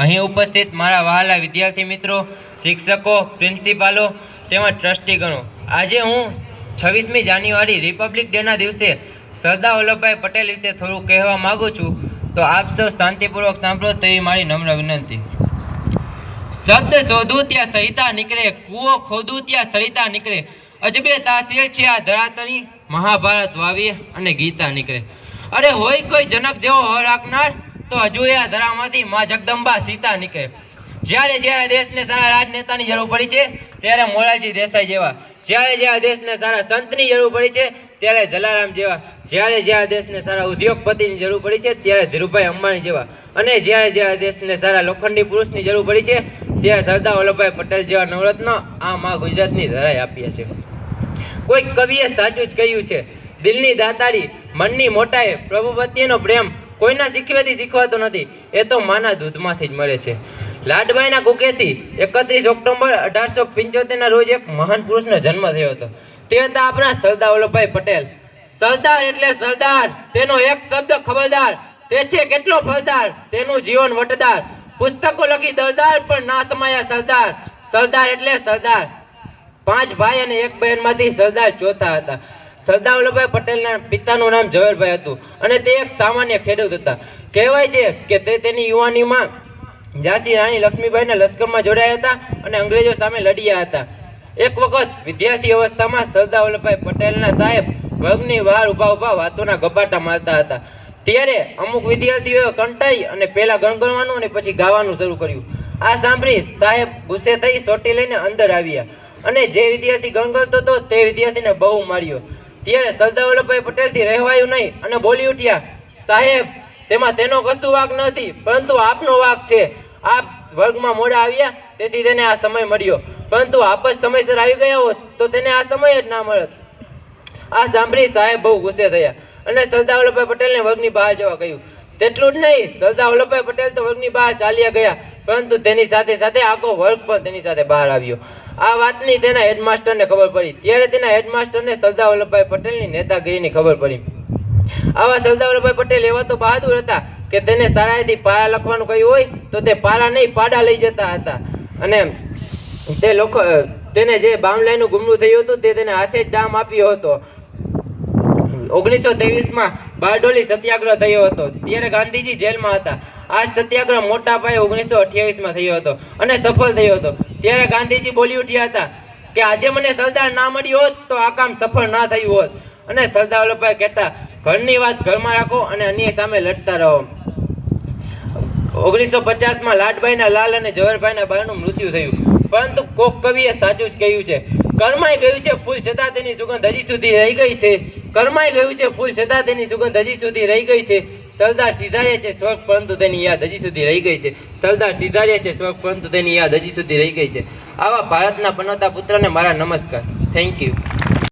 અહીં ઉપસ્થિત મારા વહાલા વિદ્યાર્થી મિત્રો, શિક્ષકો, પ્રિન્સિપાલો તેમજ ટ્રસ્ટીગણો, આજે હું 26મી જાન્યુઆરી રિપબ્લિક ડેના દિવસે સરદાર વલ્લભભાઈ પટેલ વિશે થોડું કહેવા માગું છું, તો આપ સૌ શાંતિપૂર્વક સાંભળો તેવી મારી નમ્ર વિનંતી। શબ્દ શોધું ત્યાં સહિતા નીકળે, કૂવો ખોદું ત્યાં સરિતા નીકળે, અજબે તાસીર છે આ ધરાતણી, મહાભારત વાવીએ અને ગીતા નીકળે। અરે હોય કોઈ જનક જેવો હર રાખનાર, તો હજુ એ આ ધરામાંથી માં જગદંબા સીતા નીકળે। જ્યારે જ્યારે દેશને સારા રાજનેતાની જરૂર પડી છે, ત્યારે મોરારજી દેસાઈ જેવા, જ્યારે જ્યારે દેશને સારા સંતની જરૂર પડી છે, ત્યારે જલારામ જેવા, જ્યારે જ્યારે દેશને સારા ઉદ્યોગપતિની જરૂર પડી છે, ત્યારે ધીરુભાઈ અંબાણી જેવા, અને જ્યારે જ્યારે દેશને સારા લોખંડી પુરુષની જરૂર પડી છે, ત્યારે સરદાર વલ્લભભાઈ પટેલ જેવા નવરત્ન આ માં ગુજરાતની ધરાએ આપ્યા છે। કોઈ કવિએ સાચું જ કહ્યું છે, દિલની દાતારી, મનની મોટાઈ, પ્રભુ પ્રત્યેનો પ્રેમ કોઈના શીખવેથી શીખવાતો નથી, એ તો માના દૂધમાંથી જ મળે છે। લાડબાઈના કુકેથી 31 ઓક્ટોબર 1875ના રોજ એક મહાન પુરુષનો જન્મ થયો હતો, તે હતા આપણા સરદાર વલ્લભભાઈ પટેલ। સરદાર એટલે સરદાર, તેનો એક શબ્દ ખબરદાર, તે છે કેટલો ફળદાર, તેનું જીવન વટદાર, પુસ્તકો લખી દરદાર પણ ના સમાયા સરદાર। સરદાર એટલે સરદાર। 5 ભાઈ અને 1 બહેનમાંથી સરદાર ચોથા હતા। સરદાર વલ્લભભાઈ પટેલના પિતાનું નામ ઝવેરભાઈ હતું અને તે એક સામાન્ય ખેડૂત હતા। કહેવાય છે કે તે તેની યુવાનીમાં ઝાંસી રાણી લક્ષ્મીબાઈના લશ્કરમાં જોડાયા હતા અને અંગ્રેજો સામે લડ્યા હતા। એક વખત વિદ્યાર્થી અવસ્થામાં સરદાર વલ્લભભાઈ પટેલના સાહેબ વર્ગની બહાર ઊભા વાતોના ગપાટા મારતા હતા, ત્યારે અમુક વિદ્યાર્થીઓએ કંટાળી અને પહેલા ગણગણવાનું અને પછી ગાવાનું શરૂ કર્યું। આ સાંભળી સાહેબ ગુસ્સે થઈ સોટી લઈને અંદર આવ્યા અને જે વિદ્યાર્થી ગણગણતો હતો તે વિદ્યાર્થીને બહુ માર્યો। ત્યારે સરદાર વલ્લભભાઈ પટેલથી રહેવાયું નહીં અને બોલી ઉઠ્યા, સાહેબ, તેમાં તેનો કશું વાંક નથી, પરંતુ આપનો વાંક છે। આપ વર્ગમાં મોડા આવ્યા તેથી તેને આ સમય મળ્યો, પરંતુ આપ જ સમયસર આવી ગયા હોત તો તેને આ સમય જ ના મળત। આ સાંભળી સાહેબ બહુ ગુસ્સે થયા અને સરદાર વલ્લભભાઈ પટેલને વર્ગની બહાર જવા કહ્યું। તેટલું જ નહીં, સરદાર વલ્લભભાઈ પટેલ તો વર્ગની બહાર ચાલ્યા ગયા, પરંતુ તેની સાથે સાથે આખો વર્ગ પણ તેની સાથે બહાર આવ્યો। આ વાતની તેના હેડમાસ્ટરને ખબર પડી, ત્યારે તેના હેડમાસ્ટરને સરદાર વલ્લભભાઈ પટેલની નેતાગીરીની ખબર પડી। આવા સરદાર વલ્લભભાઈ પટેલ એવા તો બહાદુર હતા કે તેને શાળાએથી પારા લખવાનું કહ્યું હોય તો તે પારા નહીં પાડા લઈ જતા હતા, અને તે લોકો તેને જે બામલાઈનું ગુમરું થયું હતું તે તેને હાથે જ દામ આપ્યો હતો। 1923માં બારડોલી સત્યાગ્રહ થયો હતો, ત્યારે ગાંધીજી જેલમાં હતા। આ સત્યાગ્રહ મોટા પાયે 1928માં થયો હતો અને સફળ થયો હતો। ત્યારે ગાંધીજી બોલી ઉઠ્યા હતા કે આજે મને સરદાર ના મળ્યો હોત તો આ કામ સફળ ના થયું હોત, અને સરદાર વલ્લભભાઈ કહેતા, ઘરની વાત ઘરમાં રાખો અને અન્યાય સામે લડતા રહો। 1950માં લાડબાઈના લાલ અને ઝવેરભાઈના બાનું મૃત્યુ થયું, પરંતુ કોક કવિએ સાચું જ કહ્યું છે, કર્માય ગયું છે ફૂલ છતાં તેની સુગંધ હજી સુધી રહી ગઈ છે। કર્માય ગયું છે ફૂલ છતાં તેની સુગંધ હજી સુધી રહી ગઈ છે। સરદાર સિધાર્યા છે સ્વર્ગ પરંતુ તેની યાદ હજી સુધી રહી ગઈ છે। સરદાર સિધાર્યા છે સ્વર્ગ પરંતુ તેની યાદ હજી સુધી રહી ગઈ છે। આવા ભારતના પનોતા પુત્રને મારા નમસ્કાર। Thank you.